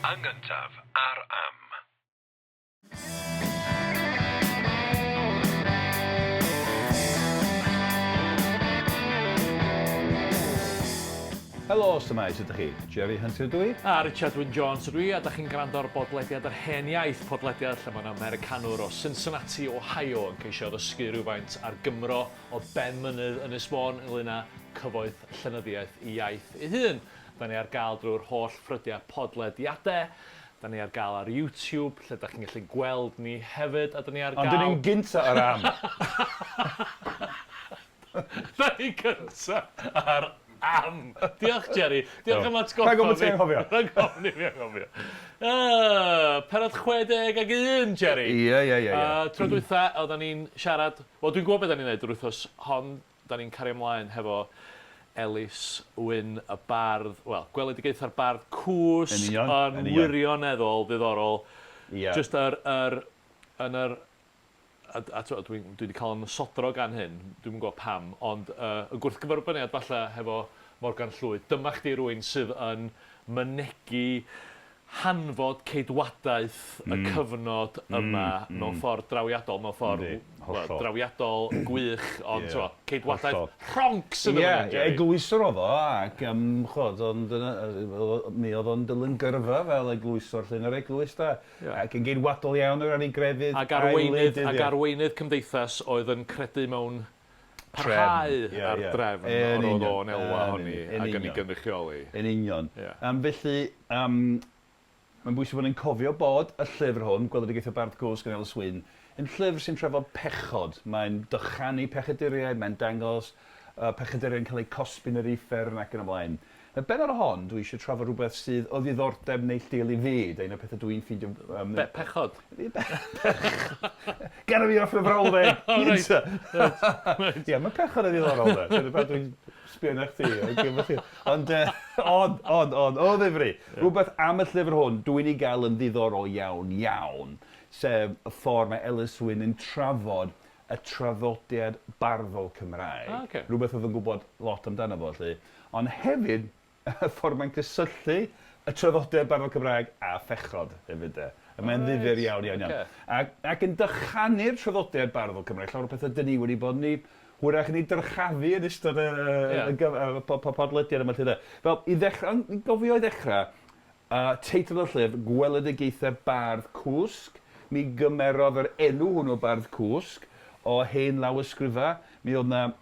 Yn gyntaf, ar am. Helo, sy'n, ydych chi? Jerry Hunter dwi? A Richard Wynne Jones ydw i, a da chi'n gwrando'r bodlediad yr hen iaith, podlediad lle mae'n Americanwr o Cincinnati, Ohio, yn ceisio ddysgu rhywfaint ar Gymro o ben mynydd Ynys Môn ynglŷn â cyfoeth llenyddiaeth i iaith ei hun. Da ni ar gael drwy'r holl ffrydiau podlediadau, da ni ar gael ar YouTube, lle da chi'n gallu gweld ni hefyd, a da ni ar gael... Ond dyn ni'n gynta ar am. Da ni gynta ar am. Diolch, Jerry. Diolch am atgoffa fi. Rhaid gofyn ti'n anghofio. Rhaid gofyn i fi anghofio. Pennod 61, Jerry. Ie. Tro dwytha, oedden ni'n siarad... Wel, dwi'n gwybod beth da ni'n neud drwy wythnos, hon, da ni'n cario ymlaen hefo Ellis Wynne y Bardd... Wel, Gweledigaethau'r Bardd Cwsg yn wirioneddol ddiddorol. Just yn yr... A dwi wedi cael yn sodro gan hyn, dwi'n gwybod pam, ond y gwrthgyferbyniad falle hefo Morgan Llwyd. Dyma chdi rwy'n sydd yn mynegu hanfod ceidwadaeth y cyfnod yma mewn ffordd drawiadol, mewn ffordd drawiadol gwych, ond ceidwadaeth rhonc sydd yma. Ie, eglwysor oedd o, ac mi oedd o'n dilyn gyrfa fel eglwysor llun yr eglwys da. Ac yn geidwadol iawn o ran ei grefydd. Ac arweinydd cymdeithas oedd yn credu mewn parhau ar drefn o'r oedd o'n elwa honni ac yn ei gynrychioli. Yn union. Felly, mae'n bwysig bod ni'n cofio bod y llyfr hwn, Gweledigaethau'r Bardd Cwsg yn Ellis Wynne, yn llyfr sy'n trafod pechod. Mae'n dychanu pechaduriaid, mae'n dangos pechaduriaid yn cael eu cosbi'n yr uffern ac yn ymlaen. Y benod o hon, dwi eisiau trafod rhywbeth sydd o ddiddordeb neilltuol i fi, un o pethau dwi'n ffeindio... Pechod? Gana fi off y frawddeg! Ie, mae pechod yn ddiddorol da. Dwi'n sbio na chdi. Ond, o ddifri. Rhywbeth am y llyfr hwn, dwi'n ei gael yn ddiddorol iawn. Sef y ffordd mae Ellis Wynne yn trafod y traddodiad barddol Cymraeg. Rhywbeth oedd yn gwybod lot amdano fo, lly. Ond hefyd, y ffordd mae'n cysylltu y traddodiad barddol Cymraeg a phechod, hefyd. Mae'n ddifyr iawn. Ac yn dychanu'r traddodiad barddol Cymraeg, llawer o pethau dyn ni wedi bod ni hwyrach yn ei dyrchafu yn ystod y podlediad yma. Fel, i gofio i ddechrau, teitl y llyfr, Gweledigaethau'r Bardd Cwsg. Mi gymerodd yr enw hwnnw Bardd Cwsg o hen lawysgrifa. Mi oedd na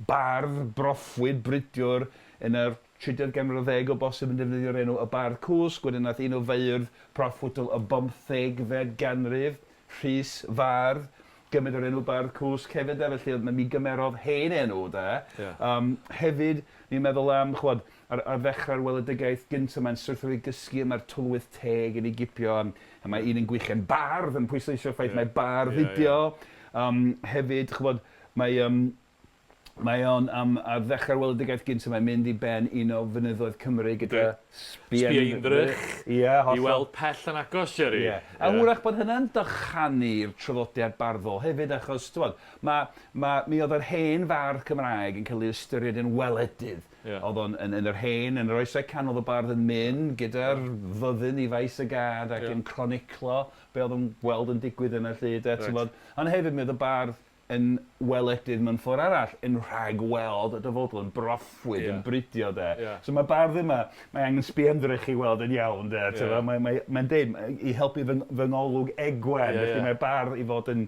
bardd, broffwyd, bridiwr yn yr 30 ganrif ar 10 o bosib yn defnyddio'r enw y Bardd Cwsg. Wedyn nath un o feirdd proffwydol y 15fed ganrif, Rhys Fardd, gymryd o'r enw Bardd Cwsg hefyd, felly mi gymerodd hen enw, hefyd, ni'n meddwl am, chwod, ar ddechrau'r weledigaeth gyntaf, mae'n syrthio i gysgu yma'r twlwyth teg yn ei gipio, a mae un yn gwichen bardd yn pwysleisio'r ffaith mae bardd idio. Hefyd, chwod, mae o'n ar ddechrau'r weledigaeth gyntaf, mae'n mynd i ben un o fynyddoedd Cymru gyda sbiaindrych i weld pell yn agos, Jerry. A hwyrach bod hynna'n dychanu'r traddodiad barddol hefyd, achos mi oedd yr hen fardd Cymraeg yn cael ei ystyried yn weledydd. Oedd o'n yn yr hen, yn yr oesau canol y bardd yn mynd gyda'r fyddin i faes y gad ac yn croniclo be oedd yn gweld yn digwydd yn y lle. Ond hefyd mi oedd y bardd yn weledydd mewn ffordd arall, yn rhagweld y dyfodol, yn broffwyd, yn bridio. So mae bardd yma, mae angen sbiendrych i weld yn iawn. Mae'n deud, i helpu fy ngolwg egwen, felly mae bardd i fod yn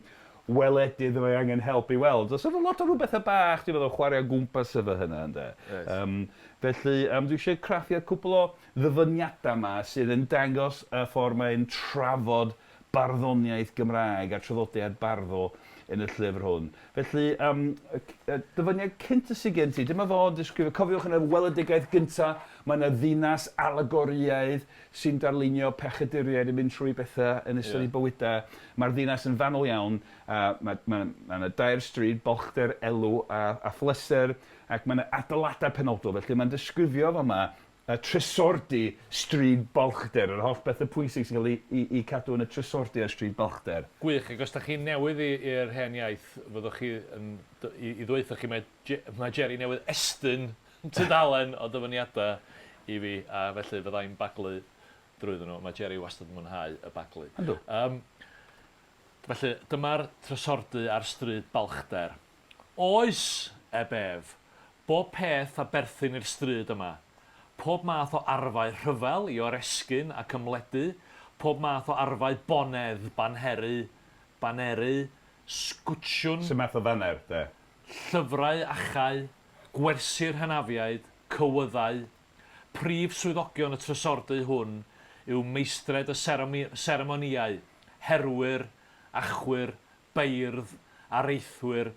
weledydd mae angen helpu i weld. So efo lot o rhywbeth y bach, dwi'n meddwl, chwarae o gwmpas efo hynna. Felly, dwi eisiau craffu cwbl o ddyfyniadau yma sydd yn dangos y ffordd mae'n trafod barddoniaeth Gymraeg a traddodiad barddol yn y llyfr hwn. Felly, dyfyniad cynta sydd gen ti, dyma fo'n disgrifio, cofiwch yn y weledigaeth gyntaf, mae yna ddinas alegoriaidd sy'n darlunio pechaduriaid yn mynd trwy bethau yn ystod ei bywydau. Mae'r ddinas yn fanwl iawn, mae yna dair stryd, bolchder, elw a phlyser, ac mae yna adeiladau penodol, felly mae'n disgrifio fo yma tresordi stryd bolchder, yr holl bethau pwysig sy'n cael ei cadw yn y tresordi a stryd bolchder. Gwych, ac os da chi'n newydd i'r hen iaith, fyddwch chi i ddweithio chi, mae Jerry newydd estyn tudalen o dyfyniadau i fi, a felly fyddai'n baglu drwyddyn nhw. Mae Jerry wastad yn mwynhau y baglu. Yndw. Felly, dyma'r trysordy ar stryd balchder. Oes, ebef, bob peth a berthyn i'r stryd yma. Pob math o arfau rhyfel i oresgyn ac ymledu. Pob math o arfau bonedd, baneru, sgwtsiwn. Sy'n math o faner, de? Llyfrau achau, gwersi'r hanafiaid, cywyddau. Prif swyddogion y trysordy hwn yw meistred y seremoniau, herwyr, achwyr, beirdd, areithwyr,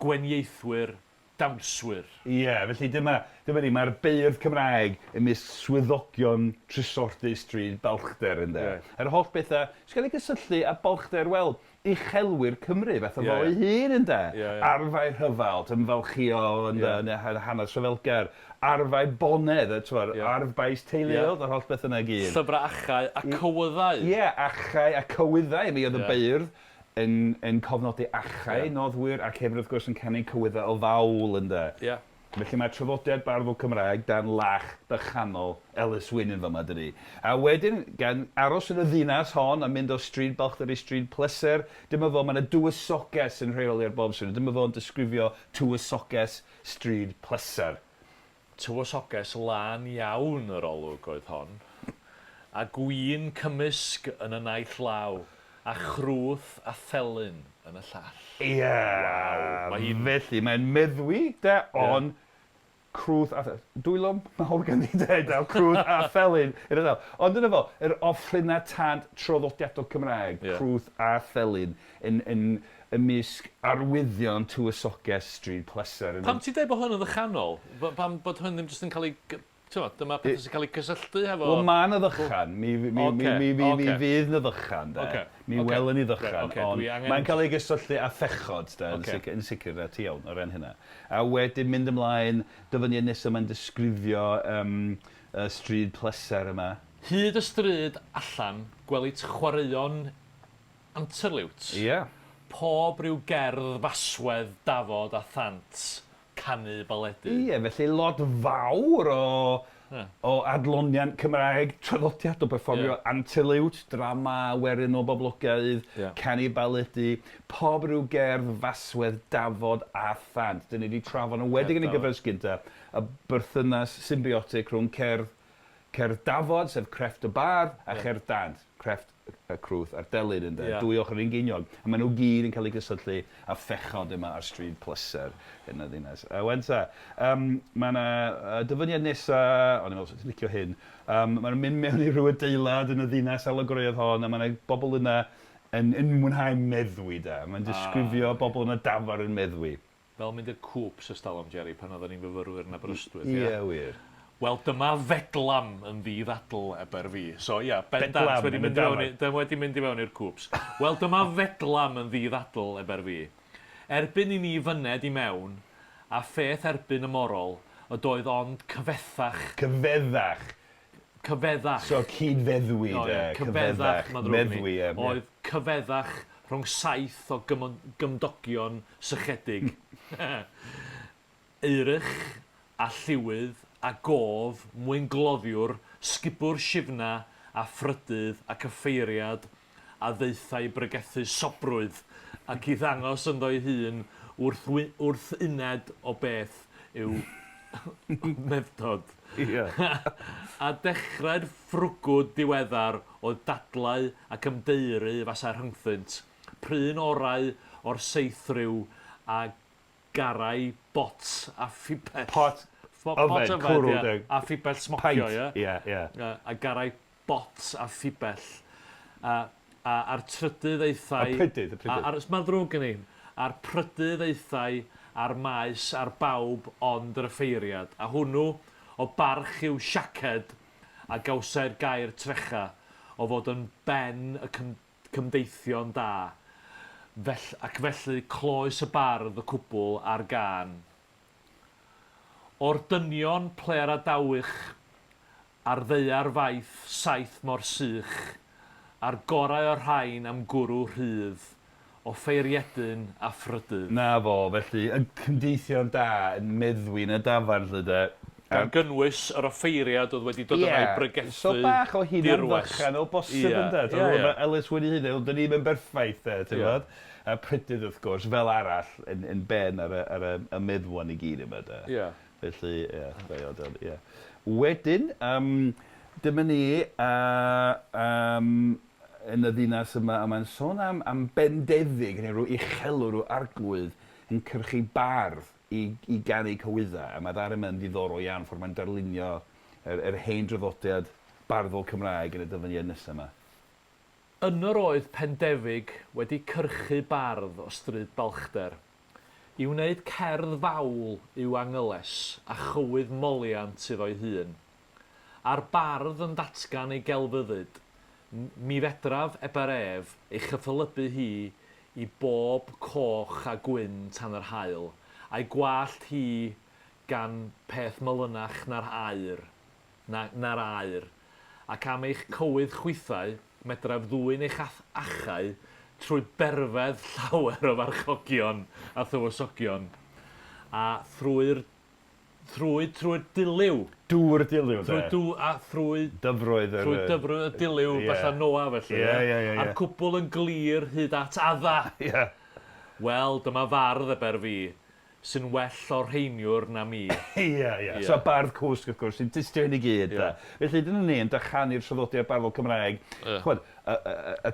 gwenieithwyr, dawnswyr. Ie, felly dyma ni, mae'r beirdd Cymraeg yn mis swyddogion trysordy stryd balchder yn de. Yr holl bethau, sy'n cael ei gysylltu â balchder, wel, uchelwyr Cymru, fath o fo ei hun yn de. Arfau rhyfel, ymfalchio yn hanes rhyfelgar, arfau bonedd, arf baes teuluodd, yr holl beth yna gyd. Llyfrau achau a cywyddau. Ie, achau a cywyddau, mi oedd y beirdd yn cofnodi achau, noddwyr, ac hefyd wrth gwrs yn canu cywyddau o fawl yn de. Felly mae traddodiad barddol Cymraeg dan lach dychanol Ellis Wynne yn fyma dydi. A wedyn, gan aros yn y ddinas hon a mynd o stryd balchder i stryd pleser, dyma fo, mae yna dywysoges yn rheoli ar bob stryd. Dyma fo'n disgrifio tywysoges stryd pleser. Tywysoges lan iawn yr olwg oedd hon. A gwyn cymysg yn y naill law. A chrwth a thelyn yn y llall. Ie, felly mae'n meddwi, de, ond crwth a thelyn. Dwylom, mae hwn gan i dweud, crwth a thelyn. Ond dyna fo, yr offlina tant traddodiadol Cymraeg, crwth a thelyn, yn ymysg arwyddion tywysoges stryd pleser. Pam ti'n dweud bod hwn yn ddychanol? Pam bod hwn ddim jyst yn cael ei... Dyma beth sy'n cael ei cysylltu hefo... Wel, mae yna ddychan. Mi fydd yna ddychan, de. Mi welwn ni ddychan. Ond mae'n cael ei gysylltu â thechod, de, yn sicr, ti iawn, o ran hynna. A wedyn mynd ymlaen, dyfyniad nesaf mae'n disgrifio stryd pleser yma. Hyd y stryd allan, gwelid chwaraeon anterliwt. Ie. Pob rhyw gerdd faswedd, dafod a thant. Canu baledu. Ie, felly lot fawr o adloniant Cymraeg, traddodiad o perfformio anterliwt, drama, werin o boblogaidd, canu baledu, pob rhyw gerdd faswedd, dafod a thant. Dyn ni wedi trafod yn wedig yn y gyfres gynta, y berthynas symbiotic rhwng cerdd dafod, sef crefft y bardd, a cerdd dant, crefft y crwth a'r delyn yn de, dwy ochr un geiniog. A maen nhw gyd yn cael ei gysylltu a thechod yma ar stryd pleser yn y ddinas. A wenta, mae yna dyfyniad nesa, o'n i'n meddwl, ti'n licio hyn, maen nhw'n mynd mewn i rhyw adeilad yn y ddinas alegoriaeth hon, a mae yna bobl yna yn mwynhau meddwi da. Mae'n disgrifio bobl yna dafar yn meddwi. Fel mynd i'r cwps ystalwm, Jerry, pan oedden ni'n fyfyrwyr yn Aberystwyth. Ie, wir. Wel, dyma fedlam yn ddiddadl eber fi. So, bendant wedi mynd i fewn i'r cwps. Wel, dyma fedlam yn ddiddadl eber fi. Erbyn i ni fyned i mewn, a pheth erbyn y morol, y doedd ond cyfethach. Cyfeddach. Cyfeddach. So, cydfeddwi, de. Cyfeddach, meddwi, oedd cyfeddach rhwng saith o gymdogion sychedig. Eirich a lliwydd a gof, mwyn gloddiwr, sgubwr shifna a phrydydd a cyffeiriad a ddeithau brygethu sobrwydd ac i ddangos ynddo'i hun wrth uned o beth yw meddod. A dechrau'r ffrwgwd diweddar o dadlau ac ymdeiru fasa'r rhyngthynt, pryn orau o'r seithryw a garau bot a ffibell. Cwrw, a ffibell smocio, a garau bot a ffibell. A'r trydydd eithau... A prydydd. Mae'n ddrwg yn un. A'r prydydd eithau a'r maes a'r bawb ond yr effeiriad. A hwnnw o barch i'w siaced a gawsau'r gair trecha o fod yn ben y cymdeithion da. Ac felly cloes y bardd y cwbl ar gân. O'r dynion pler a dawych, a'r ddeiar faith saith mor sych, a'r gorau o'r rhain am gwrw rhydd, o ffeiriedyn a phrydydd. Na fo, felly, yn cymdeithio'n da, yn meddwi yn y dafar, lle de, Gan gynnwys yr offeiriad oedd wedi dod yma i brygethu so bach o hyn am ddychan o bosib yn dweud. Ellis Wynne hynny, ond dyn ni'n berffaith, ti'n bod? A prydydd wrth gwrs, fel arall, yn ben ar y meddwan i gyd yma. Felly, ie. Wedyn, dyma ni yn y ddinas yma, a mae'n sôn am bendefig, neu rhyw uchelwr, rhyw arglwydd, yn cyrchu bardd i ganu cywyddau. A mae dar yma'n ddiddorol iawn ffordd mae'n darlunio yr hen draddodiad barddol Cymraeg yn y dyfyniad nesaf yma. Yny'r oedd Pendefig wedi cyrchu bardd o stryd balchder i wneud cerdd fawl i'w Angles a chywydd moliant sydd o'i hun. A'r bardd yn datgan ei gelfyddyd, mi fedraf ebaref ei chyffelybu hi i bob coch a gwyn tan yr hael, a'i gwallt hi gan peth melynach na'r aer, ac am eich cywydd chwythau, medraf ddwy'n eich achau trwy berfedd llawer o farchogion a thywysogion, a trwy'r diliw. Dŵr diliw, de? Trwy dyfroedd y diliw, fatha Noa, felly. A'r cwbl yn glir hyd at adda. Wel, dyma fardd eber fi, sy'n well o'r rheiniwr na mi. So bardd cwsg, wrth gwrs, sy'n dystio hyn i gyd. Felly, dyna ni yn dychanu'r traddodiad barddol Cymraeg. Y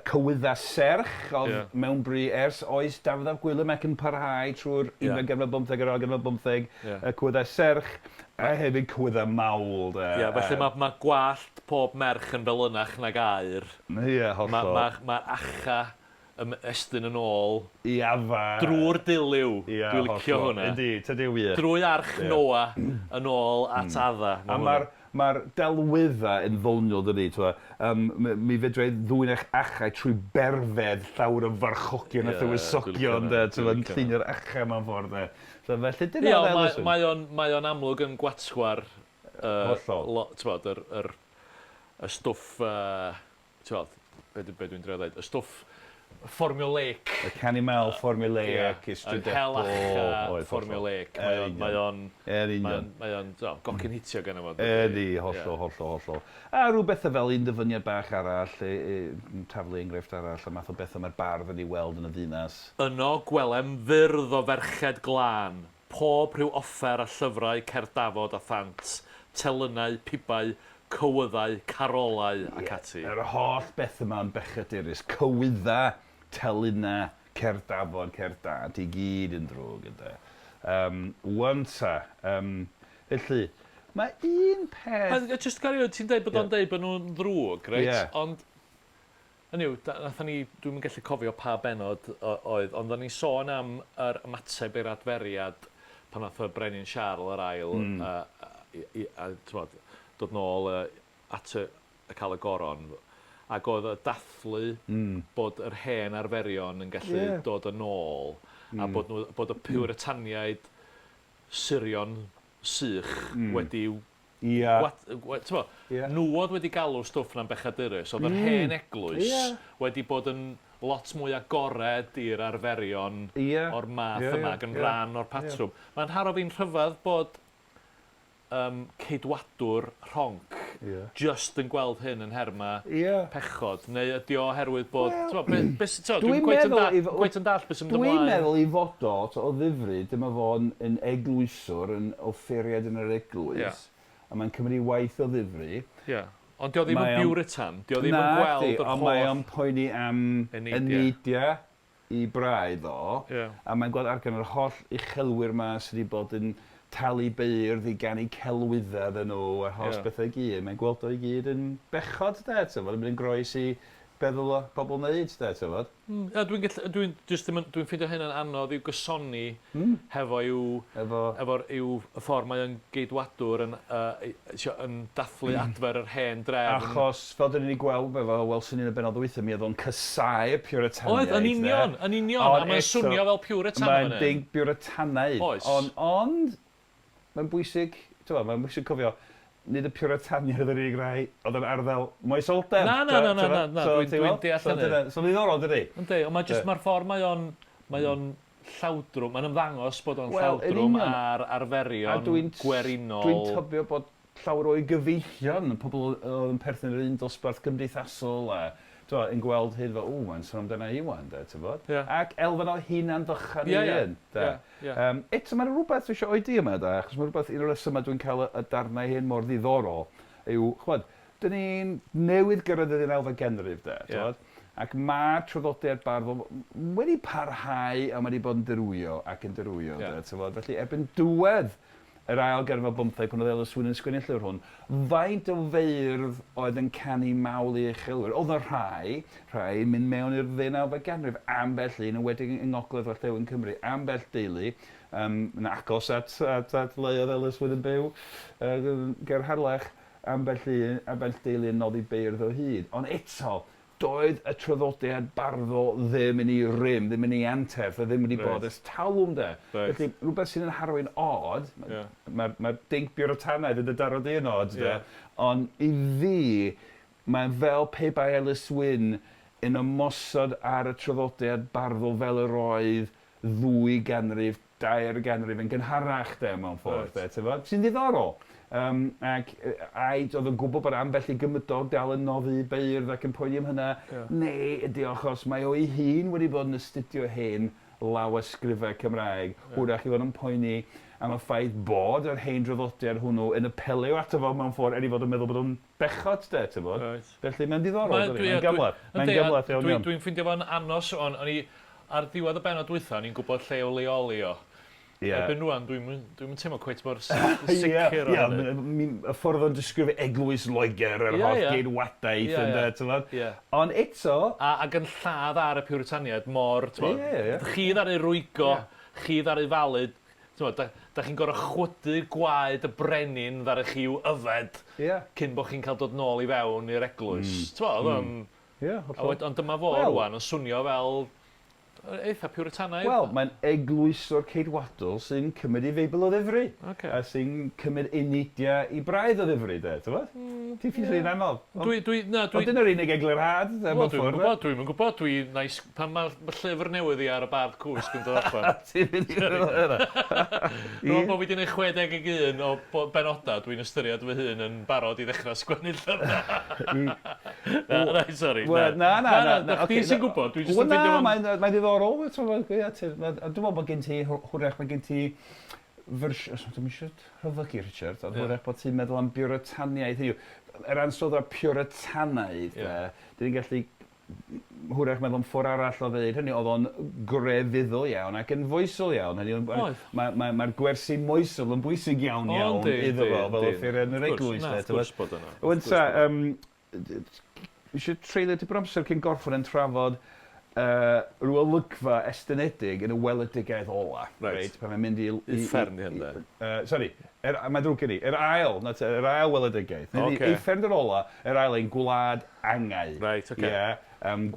cywyddau serch oedd mewn bri ers oes Dafydd ap Gwilym ac yn parhau trwy'r 1915 ar 1915. Y cywyddau serch a hefyd cywyddau mawl. Felly mae gwallt pob merch yn felynach nag aer. Mae'r acha estyn yn ôl drwy'r diliw, dwi'n licio hwnna. Tydi wir. Drwy arch Noa yn ôl at adda. A mae'r delwyddau yn ddoniol, dydi. Mi fedrai ddwy'n eich achau trwy berfedd llawer o farchogion a thywysogion, yn llunio'r achau mewn ffordd. Felly, dyna Ellis Wynne. Mae o'n amlwg yn gwatsgwar y stwff, be dwi'n drio dweud, y stwff fformulaic. Y canimel formulaic, ystrydebol. Formulaic. Mae o'n gocyn hitio gan yma. Hollol. A rhywbeth fel un dyfyniad bach arall, taflu enghraifft arall, a math o beth mae'r bardd yn ei weld yn y ddinas. Yno gwelem fyrdd o ferched glân, pob rhyw offer a llyfrau cerddafod a thant, telynau, pibau, cywyddau, carolau ac ati. Yr holl beth yma yn bechadurus, cywyddau, telynau, cerddafod, cerddad, i gyd yn drwg. Wanta, felly, mae un peth... Just gario, ti'n dweud bod o'n dweud bod nhw'n ddrwg, reit? Ond, dwi'n gallu cofio pa bennod oedd, ond o'n i'n sôn am yr ymateb i'r adferiad pan oedd y Brenin Siarl yr ail, dod nôl at y cael y goron, ac oedd y dathlu bod yr hen arferion yn gallu dod yn ôl, a bod y Puritaniaid Syrion sych wedi... Nhw oedd wedi galw stwff na'n bechadurus, oedd yr hen eglwys wedi bod yn lot mwy agored i'r arferion o'r math yma, yn rhan o'r patrwm. Mae'n haro fi'n rhyfedd bod ceidwadwr rhonc just yn gweld hyn yn herma pechod, neu ydi o oherwydd bod... Dwi'n gweith yn dall beth sy'n ymlaen. Dwi'n meddwl i fod o ddifri, dyma fo'n yn eglwyswr, yn offeriad yn yr eglwys, a mae'n cymryd waith o ddifri. Ond di o ddim yn Puritan, di o ddim yn gweld yr holl... Ond mae o'n poeni am eneidia i braidd o, a mae'n gweld argan yr holl uchelwyr yma sydd wedi bod yn talu beirdd i ganu celwyddau yn nhw, a'r holl bethau i gyd. Mae'n gweld o i gyd yn bechod, ti'n mynd yn groes i feddwl o bobl wneud, ti'n Dwi'n ffeindio hyn yn anodd i'w gysoni hefo i'w ffordd mae'n geidwadwr yn dathlu adfer yr hen drefn. Achos, fel dyn ni'n gweld, fel sy'n un y bennod weithio, mi oedd o'n cysau'r Puritaniaid. Oedd, yn union, a mae'n swnio fel Puritan. Mae'n dig Puritaniaid. Ond, mae'n bwysig cofio, nid y Puritaniaid oedd yr unig rai oedd yn arddel moesoldeb. Na, dwi'n deall hynny. So, ddiddorol, dydi? Yndi, ond mae'r ffordd mae o'n llawdrwm, mae'n ymddangos bod o'n llawdrwm ar arferion gwerinol. Dwi'n tybio bod llawer o'i gyfeillion, pobl oedd yn perthyn yr un dosbarth gymdeithasol yn gweld hyd fel, mae'n sôn amdana i wan, ti'n bod? Ac elfen o hunan ddychan i un. Eto, mae'n rhywbeth dwi eisiau oedi yma, achos mae'n rhywbeth un o'r resymau dwi'n cael y darnau hyn mor ddiddorol, yw, chwad, dyn ni'n newydd gyrraedd yn elfen genrif, ti'n bod? Ac mae traddodiad barddol wedi parhau a mae wedi bod yn dirwyo ac yn dirwyo. Felly, erbyn diwedd yr ail ganrif ar 15 pan oedd Ellis Wynne yn sgwennu'r llyfr hwn, faint o feirdd oedd yn canu mawl i uchelwyr. Oedd y rhai mynd mewn i'r 19 ganrif, ambell un, yn wedi yng Ngogledd Orllewin Cymru, ambell deulu, yn agos at le oedd Ellis Wynne yn byw, ger Harlech, ambell deulu yn noddi beirdd o hyd. Ond eto, doedd y traddodiad barddol ddim yn ei rym, ddim yn ei anterth, ddim wedi bod ys talwm de. Felly, rhywbeth sy'n yn harwy'n od, mae'r dig bioretanaidd yn y darod i'n od de, ond i fi, mae'n fel pe bai Ellis Wynne yn ymosod ar y traddodiad barddol fel yr oedd 2 ganrif, 2 ganrif yn gynharach de mewn ffordd, sy'n ddiddorol. Ac oedd yn gwybod bod ambell i gymydog dal yn noddi beirdd ac yn poeni am hynna, neu ydy achos mae o'i hun wedi bod yn astudio hyn lawysgrifau Cymraeg, hwyrach i fod yn poeni am y ffaith bod yr hen draddodiad hwnnw yn apelio ato fo mewn ffordd er i fod yn meddwl bod o'n bechod de, ti'n bod? Felly mae'n diddorol, mae'n gymlaeth. Dwi'n ffeindio fo'n anos, ar ddiwedd y bennod dwytha, ni'n gwybod lle o leoli o. Erbyn rwan, dwi'n teimlo cweith mor sicr o hynny. Y ffordd o'n disgrifio eglwys Loegr, yr holl geidwadaeth, ond eto... Ac yn lladd ar y puritaniaid mor, chi ddaru rwygo, chi ddaru falyd, da chi'n gorau chwydu'r gwaed y brenin ddaru chi i'w yfed cyn bod chi'n cael dod nôl i fewn i'r eglwys. Ond dyma fo rwan, yn swnio fel... eitha puritannaidd. Wel, mae'n eglwyso'r ceidwadol sy'n cymryd i feibl o ddifri. A sy'n cymryd unidia i braidd o ddifri, de, ti'n bod? Ti'n ffili yn anodd. Ond dyna'r unig eglurhad, Dwi'n gwybod, pan mae llyfr newydd i ar y Bardd Cwsg yn dod allan. Ti'n mynd i'r yna. Rwy'n bod fi wedi gwneud 61 o benodau, dwi'n ystyried fy hun yn barod i ddechrau sgwennu llyfr. Sori. Na. Chdi sy'n gwybod, dwi'n just yn ffeindio... Mae'n diddorol, dwi'n meddwl bod gen ti, hwyrach mae gen ti dwi'n eisiau rhyfygu, Richard, ond hwyrach bod ti'n meddwl am bioretaniaeth yw. Yr ansodd o'r pioretanaidd, dyn ni'n gallu hwyrach meddwl am ffordd arall o ddeud, hynny oedd o'n grefyddol iawn ac yn foesol iawn. Mae'r gwersi moesol yn bwysig iawn iddo fo, fel offer yn yr eglwys. Eisiau treulio ti bramser cyn gorffwn yn trafod rhyw olygfa estynedig yn y weledigaeth ola. Pan mae'n mynd i... Uffern i hynny. Sori, mae'n drwg gen i. Yr ail weledigaeth. Uffern yr ola, yr ail ein Ngwlad Angau.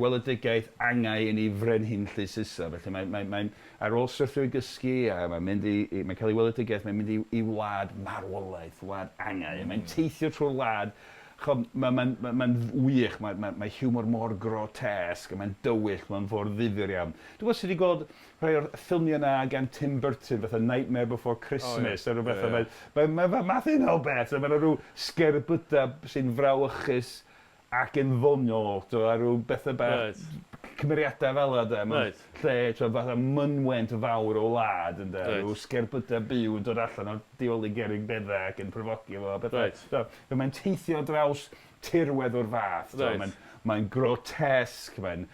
Gweledigaeth Angau yn ei frenhin llys isa. Felly mae'n ar ôl syrthio i gysgu, mae'n cael ei weledigaeth, mae'n mynd i wlad marwolaeth, wlad Angau. Mae'n teithio trwy'r wlad. Mae'n wych, mae hiwmor mor grotesg, mae'n dywyll, mae'n ffordd ddifyr iawn. Dwi'n gwybod sydd wedi gweld rhai o'r ffilmiau yna gan Tim Burton, fatha Nightmare Before Christmas, mae'n math un o beth, mae'n rhyw sgerbyda sy'n frawchus ac yn ddoniol, a rhyw bethau beth, cymeriadau fel yna, lle fatha mynwent fawr o wlad, rhyw sgerbyda byw yn dod allan o dioli gerig beddau ac yn profogi efo. Mae'n teithio draws tirwedd o'r fath, mae'n grotesg, mae'n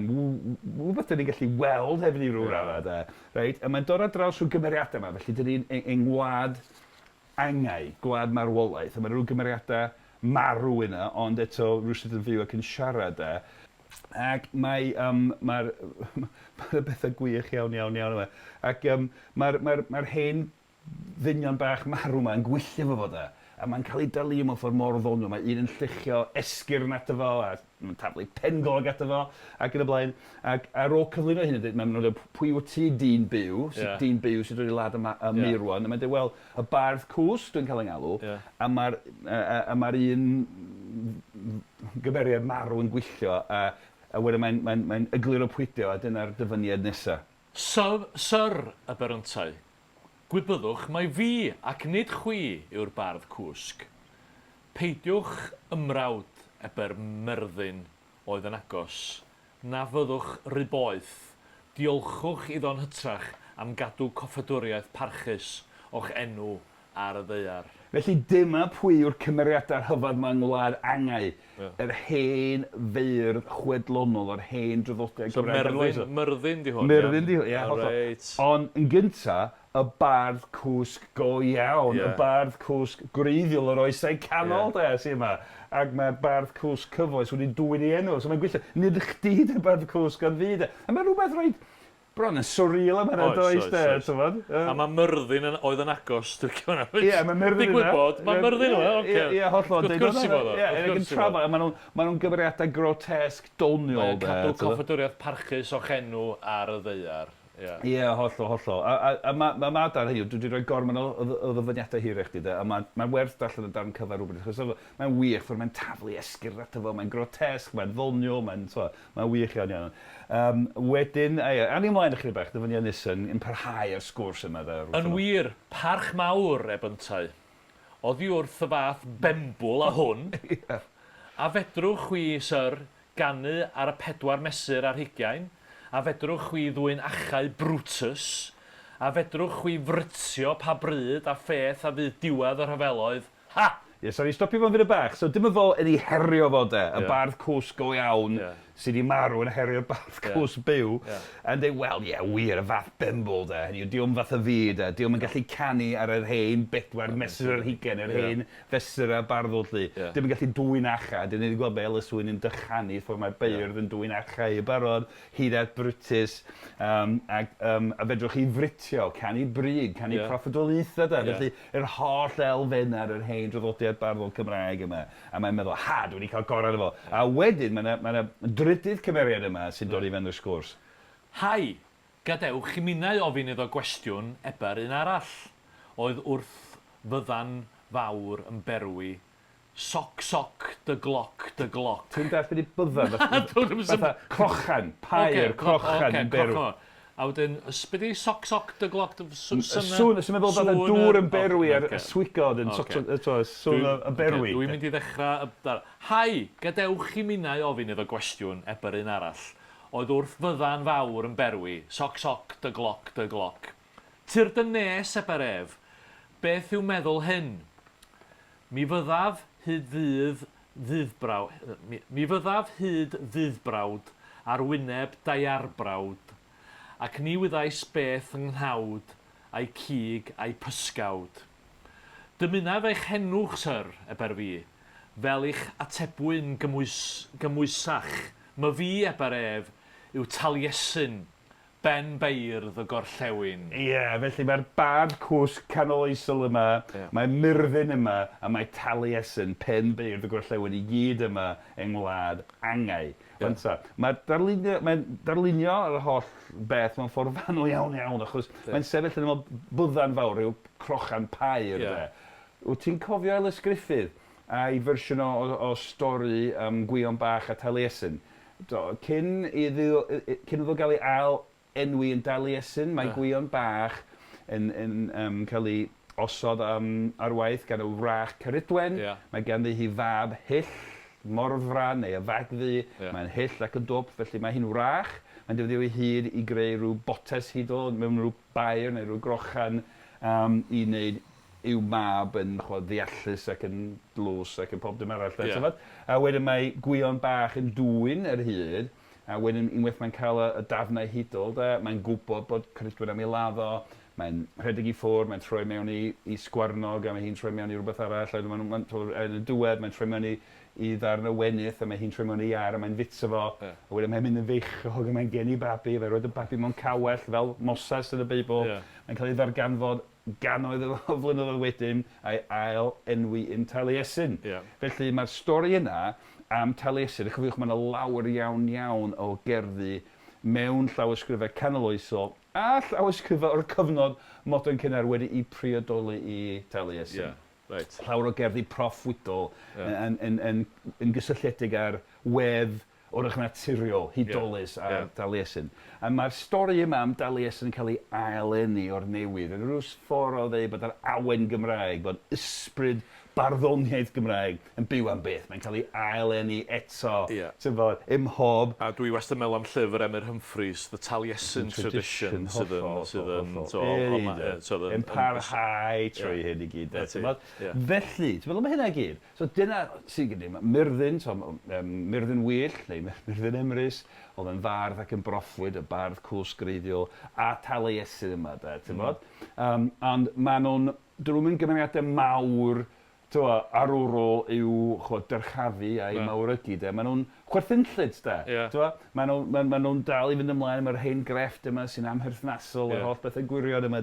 rhywbeth dyn ni'n gallu weld hefyd i rhyw raddau. A mae'n dod ar draws rhyw gymeriadau yma, felly dyn ni'n Ngwlad Angau, gwlad marwolaeth, a mae'n rhyw gymeriadau marw yna, ond eto rhywsyd yn fyw ac yn siarad ac mae'r bethau gwych iawn yma. Ac mae'r hen ddynion bach marw yma yn gwyllio fo fod a mae'n cael ei dalu mewn ffordd mor ddoniol. Mae un yn lluchio esgyrn ato fo, a mae'n tablu pengog ato fo, ac yn y blaen. Ac ar ôl cyflwyno hyn, mae'n dweud, pwy wyt ti dyn byw sydd wedi lad y Meirwan. A mae'n dweud, wel, y Bardd Cwsg, dwi'n cael ei alw, a mae'r un gymeriad marw yn gwyllio, a wedyn mae'n egluro pwydio, a dyna'r dyfyniad nesaf. Syr y beryntau, gwybyddwch mai fi ac nid chwi yw'r bardd cwsg. Peidiwch ymrawd eber myrddin oedd yn agos, na fyddwch ryboeth, diolchwch iddo'n hytrach am gadw coffedwriaeth parchus o'ch enw ar y ddeiar. Felly dyma pwy yw'r cymeriadau rhyfedd mae'n Ngwlad Angau, yr hen feirdd chwedlonol, yr hen draddodiad Cymraeg. Myrddin di hwn. Myrddin di hwn, ie. Ond yn gyntaf, y bardd cwsg go iawn, y bardd cwsg gwreiddiol yr oesau canol sy'n yma. Ac mae'r bardd cwsg cyfoes wedi dwyn i enw. So mae'n gweithio, nid chdi y bardd cwsg yn fi. A mae rhywbeth rhaid bron yn surreal yma yn does de. A mae myrddin oedd yn agos. Ie, mae myrddin yna. Mae myrddin yna, oce. Ie, hollol. Wrth gwrs i fod o. Mae nhw'n gymeriadau grotesg doniol. Mae'n cadw coffedwriaeth parchus o'ch enw ar y ddeiar. Ie, hollol. A mae Madar hynny, dwi wedi rhoi gormod o ddyfyniadau hir eich di, a mae'n werth darllen y darn cyfer rhywbryd, achos mae'n wych, ffordd mae'n taflu esgyrn at efo, mae'n grotesg, mae'n ddoniol, mae'n wych iawn. Wedyn, a'n i ymlaen i chi bach, dyfyniad nisyn, yn parhau ar sgwrs yma. Yn wir, parch mawr e byntau, oddi wrth y fath bembwl a hwn, a fedrwch chwi, syr, ganu ar y 4 mesur ar 20, a fedrwch chwi ddwy'n achau Brutus, a fedrwch chwi frytio pa bryd a pheth a fydd diwedd y rhyfeloedd. Ha! Ie, sori, stopio fo'n fydd y bach. So, dyma fo yn ei herio fo de, y bardd cwsg go iawn, sydd wedi marw yn herio'r bardd cwsg byw, a'n dweud, wel, wir, y fath bembl de, diwm fath y fi de, diwm yn gallu canu ar yr hen 4 mesur ar 20, yr hen fesur a barddol li. Dim yn gallu dwy'n acha, dyn ni wedi gweld be Ellis Wynne yn dychanu, ffordd mae'r beirdd yn dwy'n acha i barod, hyd at Brutus, a fedrwch chi fritio, canu brig, canu proffedolaethau de, felly yr holl elfen ar yr hen draddodiad barddol Cymraeg yma, a mae'n meddwl, ha, dwi wedi cael gorau efo. A wedyn, mae'n drydydd cymeriad yma sy'n dod i fewn y sgwrs. Hai, gadewch chi minnau ofyn iddo gwestiwn eber un arall, oedd wrth fyddan fawr yn berwi, soc, dy gloc. Ti'n dall beth i byddan? Fatha crochan, pair, crochan yn berwi. A wedyn, beth i soc, dy gloc? Swn, sy'n meddwl bod y dŵr yn berwi ar y swigod yn swn yn berwi. Dwi'n mynd i ddechrau... Hai, gadewch chi minnau ofyn iddo gwestiwn eber un arall, oedd wrth fyddan fawr yn berwi, soc, dy gloc. Tyr dy nes eber ef, beth yw meddwl hyn? Mi fyddaf hyd ddyddbrawd ar wyneb daiarbrawd, ac ni wyddais beth yng nghnawd a'i cig a'i pysgawd. Dymunaf eich henwch, syr, eber fi, fel eich atebwyn gymwysach, my fi eber ef yw Taliesin, ben beirdd y gorllewin. Ie, felly mae'r bardd cwsg canoloesol yma, mae Myrddin yma, a mae Taliesin, pen beirdd y gorllewin i gyd yma yng Ngwlad Angau. Mae'n darlunio yr holl beth mewn ffordd fanwl iawn, achos mae'n sefyll yn ymwneud byddan fawr yw crochan pair. Wyt ti'n cofio Ellis Griffith a'i fersiwn o stori Gwion Bach a Taliesin? Cyn iddo gael ei ail enwi yn Taliesin, mae Gwion Bach yn cael ei osod ar waith gan y wrach Ceridwen. Mae ganddi hi fab hyll, morfran neu y fagddu, mae'n hyll ac yn dwp, felly mae hi'n wrach. Mae'n defnyddio ei hyd i greu rhyw botes hydol mewn rhyw bair neu rhyw grochan i wneud i'w mab yn ddeallus ac yn dlws ac yn pob dim arall. A wedyn mae Gwion Bach yn dwyn yr hyd, a wedyn unwaith mae'n cael y dafnau hydol, mae'n gwybod bod Ceridwen am ei laddo, mae'n rhedeg i ffwrdd, mae'n troi mewn i sgwarnog, a mae hi'n troi mewn i rhywbeth arall, yn y diwedd mae'n troi mewn i ddarn y wenydd, a mae hi'n troi mewn i iar, a mae'n fitso fo, a wedyn mae'n mynd yn feichog, a mae'n geni babi, fe roed y babi mewn cawell, fel Moses yn y Beibl. Mae'n cael ei ddarganfod gannoedd o flynyddoedd wedyn a'i ail enwi yn Taliesin. Felly mae'r stori yna am Taliesin, chyfiwch mae'n lawer iawn o gerddi mewn llawysgrifau canoloesol a llawysgrifau o'r cyfnod modern cynnar wedi i priodoli i Taliesin. Llawer o gerddi proffwydol yn gysylltiedig ar wedd o'r naturiol, hudolus a Taliesin. A mae'r stori yma am Taliesin yn cael ei aileni o'r newydd. Yn rhywun ffordd o ddweud bod yr awen Gymraeg, bod ysbryd barddoniaeth Gymraeg yn byw am beth. Mae'n cael ei aileni eto, ym mhob. A dwi wastad yn meddwl am llyfr Emyr Humphreys, The Taliesin Tradition, sydd yn parhau trwy hyn i gyd. Felly, ti'n meddwl am hynna gyd? So dyna sy'n gyda, Myrddin, Myrddin Wyll, neu Myrddin Emrys, oedd yn fardd ac yn broffwyd, y bardd cwsg greiddiol, a Taliesin yma, ti'n meddwl? Ond maen nhw'n, dyn nhw'n gymeriadau mawr, arwrol i'w dyrchafu a'i mawrygu. Maen nhw'n chwerthynllyd, maen nhw'n dal i fynd ymlaen am yr hen grefft yma sy'n amherthnasol, yr holl bethau gwirion yma.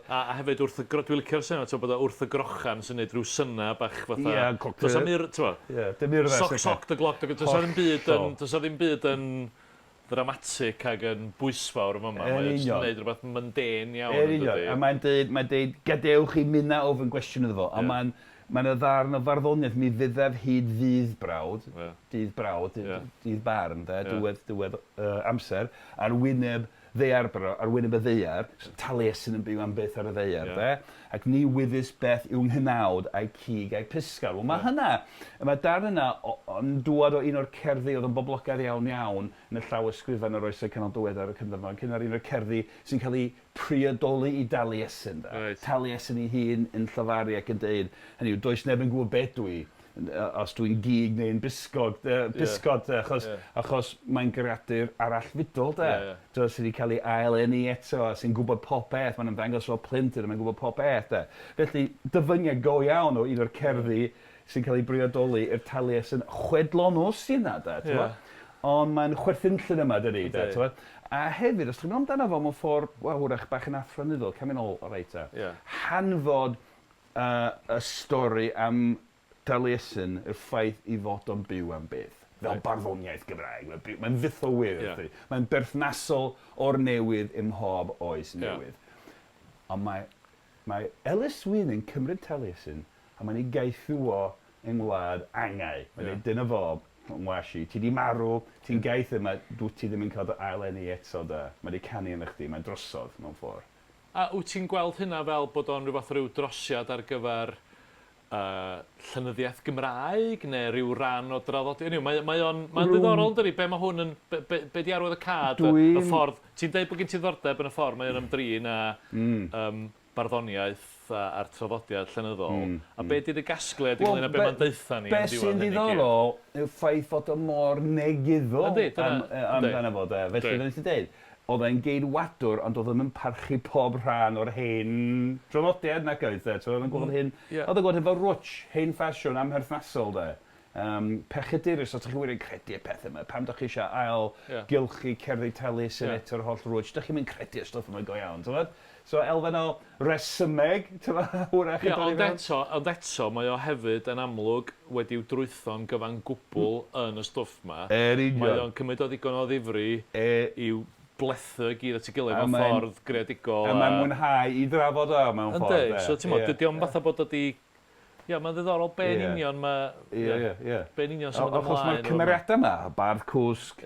A hefyd wrth y dwi'n licio'r sy'n bod wrth y grochan sy'n neud rhyw syna bach fatha. Does am soc dy gloc, does ddim byd yn dramatig ac yn bwysfawr yma. Mae'n gwneud rhywbeth mundane iawn. Mae'n dweud, gadewch i minna ofyn gwestiwn iddo fo. A mae'n y ddarn o farddoniaeth, mi fyddaf hyd ddydd brawd, dydd barn, diwedd amser, ar wyneb ddeiar, ar wyneb y ddeiar, Taliesin yn byw am beth ar y ddeiar, ac ni wyddus beth yw'n hynawd a'i cig a'i pisgar. Wel, mae hynna, mae darn yna yn dŵad o un o'r cerddi oedd yn boblogaidd iawn yn y llawysgrifau yn yr oesau canol diweddar y Cymraeg, cyn ar un o'r cerddi sy'n cael ei priodoli i Taliesin. Taliesin ei hun yn llafaru ac yn dweud, hynny yw, does neb yn gwybod beth dwi, os dwi'n gig neu'n bisgod, achos mae'n gyrradur arall-fudol, sydd wedi cael ei aileni eto, sy'n gwybod popeth, mae'n ymddangos fel plentyn, mae'n gwybod popeth. Felly, dyfyniad go iawn o un o'r cerddi sy'n cael ei briodoli i'r Taliesin chwedlonus sy'n yna, ond mae'n chwerthynllyn yma, dydy. A hefyd, os dwi'n meddwl amdano fo mewn ffordd, wrach bach yn athronyddol, cam yn ôl o reit, hanfod y stori am Taliesin yw'r ffaith i fod o'n byw am beth. Fel barddoniaeth Gymraeg. Mae'n fythowyr. Mae'n berthnasol o'r newydd ym mhob oes newydd. Ond mae Ellis Wynne yn cymryd Taliesin a mae'n ei gaethw o yng Ngwlad Angau. Mae'n ei dyna fo, ngwashi, ti di marw, ti'n gaeth yma, dwi ti ddim yn cael dy aileni eto da. Mae di canu yn chdi, mae'n drosodd mewn ffordd. A wyt ti'n gweld hynna fel bod o'n rhyw drosiad ar gyfer llenyddiaeth Gymraeg neu rhyw rhan o draddodiad? Mae'n ddiddorol, dydy, be mae hwn yn, be di arwydd y cad, y ffordd, ti'n dweud bod gen ti ddordeb yn y ffordd, mae'n ymdrin a barddoniaeth a'r traddodiad llenyddol. A be di'r gasgliad ynglyn â be mae'n deitha ni? Be sy'n ddiddorol yw'r ffaith fod o mor negyddol amdano fo, felly dyna ti'n dweud. Oedd e'n geidwadwr, ond oedd e'n parchu pob rhan o'r hen traddodiad nac oedd. Oedd e'n gweld hyn fel rwtch, hen ffasiwn amherthnasol. Pechydurus, os ydych chi'n wirio'n credu y peth yma, pam ydych chi eisiau ail gylchu cerddi Taliesin eto'r holl rwtch, ydych chi'n mynd credu y stwff yma go iawn. So elfen o resymeg, wrach ond eto, mae o hefyd yn amlwg wedi'w drwytho'n gyfan gwbl yn y stwff yma. Mae o'n cymryd o ddigon o ddifri i'w blethu gyd at ei gilydd mewn ffordd greadigol. A mae'n mwynhau i drafod o mewn ffordd. Ynddi, so ti'n modd, dydy o'n fatha bod ydi... Ia, mae'n ddiddorol be'n union be'n union sy'n mynd ymlaen. Achos mae'r cymeriadau yma, Bardd Cwsg,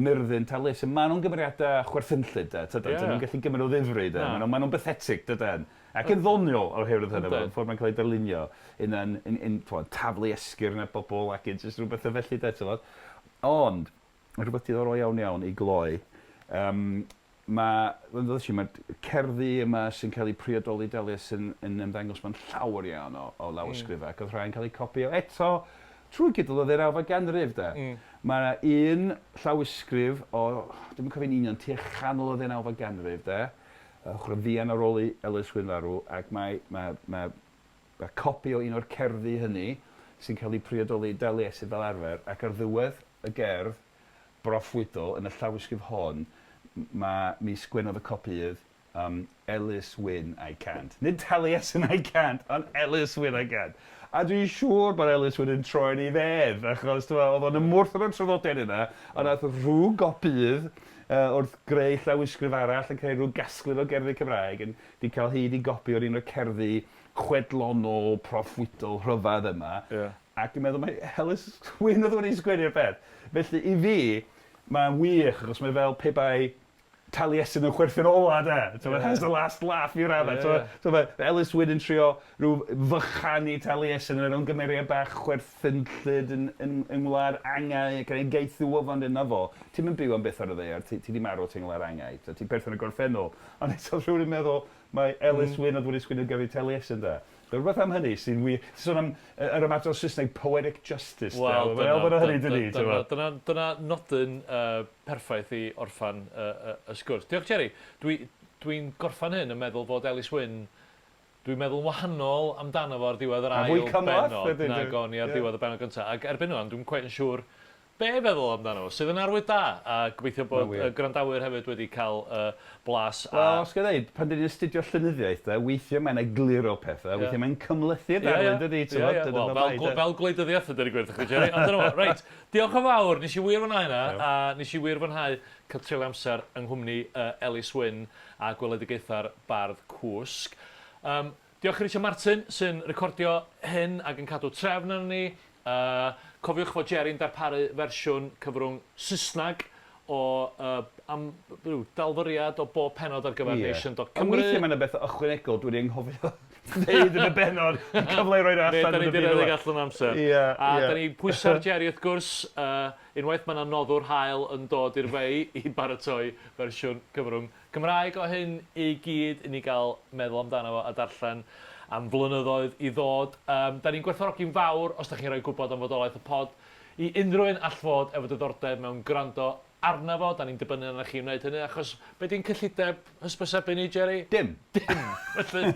Myrddin, Taliesin, maen nhw'n gymeriadau chwerthynllyd, dyn nhw'n gallu gymryd o ddifri, maen nhw'n bethetig, dydyn. Ac yn ddoniol o'r hewlydd hynny, ffordd mae'n cael ei darlunio, yn taflu esgyr na bobl ac yn just rhywbeth o felly, ond, rhywbeth diddorol iawn i gloi, Mae'r cerddi yma sy'n cael ei priodoli Taliesin yn ymddangos mewn llawer iawn o lawysgrifau, ac oedd rhain cael ei copio eto trwy gydol o 9th ganrif. Mae un llawysgrif o, dwi'n cofio'n union, tua chanol o 9th ganrif, chwrdd ar ôl i Ellis Wynne farw, ac mae copi o un o'r cerddi hynny sy'n cael ei priodoli Taliesin fel arfer, ac ar ddiwedd y gerdd broffwydol yn y llawysgrif hon, mi sgwennodd y copiydd Ellis Wynne I can't. Nid Taliesin I can't, ond Ellis Wynne I can't. A dwi'n siŵr bod Ellis Wynne yn troi'n ei fedd, achos oedd o'n ymwrth o'r traddodiad yna, ond oedd rhyw gopiydd wrth greu llawysgrif arall yn creu rhyw gasglyd o gerddi Cymraeg, yn di cael hyd i gopi o'r un o'r cerddi chwedlonol, proffwydol, rhyfedd yma, ac yn meddwl, mae Ellis Wynne oedd wedi'i sgwennu'r peth. Felly, i fi, mae'n wych, achos mae fel pe bai Taliesin yn chwerthu'n ola, de. Has the last laugh i'r adeg. Ellis Wynne yn trio rhyw fychanu Taliesin yn o'n gymeriad bach chwerthynllyd yn Ngwlad Angau, ac yn geithw o fan yna fo. Ti'n mynd byw am beth ar y ddeir, ti di marw ti'n Ngwlad Angau, ti'n perthyn y gorffennol. Ond eto rhywun yn meddwl, mae Ellis Wynne oedd wedi sgwennu'r gyfer Taliesin, de. Rhywbeth am hynny sy'n wir. Ti'n sôn am yr ymadrodd Saesneg poetic justice. Wel, dyna nodyn perffaith i orffan y sgwrs. Diolch, Jerry. Dwi'n gorffan hyn yn meddwl fod Ellis Wynne, dwi'n meddwl wahanol amdano fo ar diwedd yr ail bennod nag o'n i ar diwedd y bennod gyntaf. Ac erbyn nhw, dwi'n cweith yn siŵr be feddwl amdano fo, sydd yn arwydd da, a gobeithio bod y grandawyr hefyd wedi cael blas. Wel, os gael dweud, pan dyn ni'n astudio llenyddiaeth, weithio mae'n egluro pethau, weithio mae'n cymlethu'r darlun, dydy. Fel gwleidyddiaeth ydy'r gwerth chdi, Jerry. Ond dyna fo, reit, diolch yn fawr, nes i wir fwynhau hynna, a nes i wir fwynhau cael treulio amser yng nghwmni Ellis Wynne a Gweledigaethau'r Bardd Cwsg. Diolch i Richard Martin sy'n recordio hyn ac yn cadw trefn yn ni. Cofiwch fod Jerry'n darparu fersiwn cyfrwng Saesneg o dalfyriad o bob pennod ar gyfer Nation.Cymru. Ond weithio mae'n beth ychwanegol, dwi wedi anghofio ddeud yn y bennod, cyfle i roi'r allan. Da ni wedi rhedeg allan amser. A da ni pwysa'r Jerry wrth gwrs, unwaith mae yna noddwr hael yn dod i'r fei i baratoi fersiwn cyfrwng Cymraeg o hyn i gyd i ni gael meddwl amdano fo a darllen am flynyddoedd i ddod. Da ni'n gwerthfawrogi'n fawr os da chi'n rhoi gwybod am fodolaeth y pod i unrhyw un all fod efo diddordeb mewn gwrando arna fo. Da ni'n dibynnu arna chi wneud hynny, achos be di'n cyllideb hysbysebu ni, Jerry? Dim. Felly...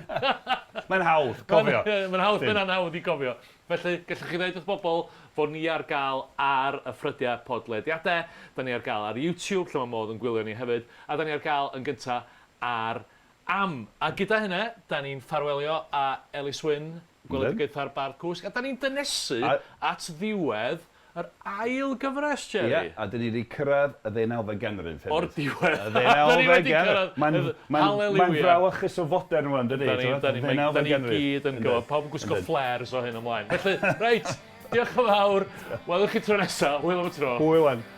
Mae'n hawdd, cofio. Mae'n hawdd, mae'n hawdd i cofio. Felly, gallwch chi ddweud wrth bobl fod ni ar gael ar y ffrydiau podlediadau, da ni ar gael ar YouTube, lle mae modd yn gwylio ni hefyd, a da ni ar gael yn gyntaf ar Am. A gyda hynna, da ni'n ffarwelio a Ellis Wynne, Gweledigaethau'r Bardd Cwsg, a da ni'n dynesu at ddiwedd yr ail gyfres, Jerry. A da ni wedi cyrraedd y 19th ganrif. O'r diwedd. Y 19th ganrif. Mae'n frawachus o fodern rwan, dydy. Da ni gyd yn gwybod, pawb yn gwisgo flares o hyn ymlaen. Felly, reit, diolch yn fawr. Welwch chi tro nesaf, hwyl am y tro. Hwyl am.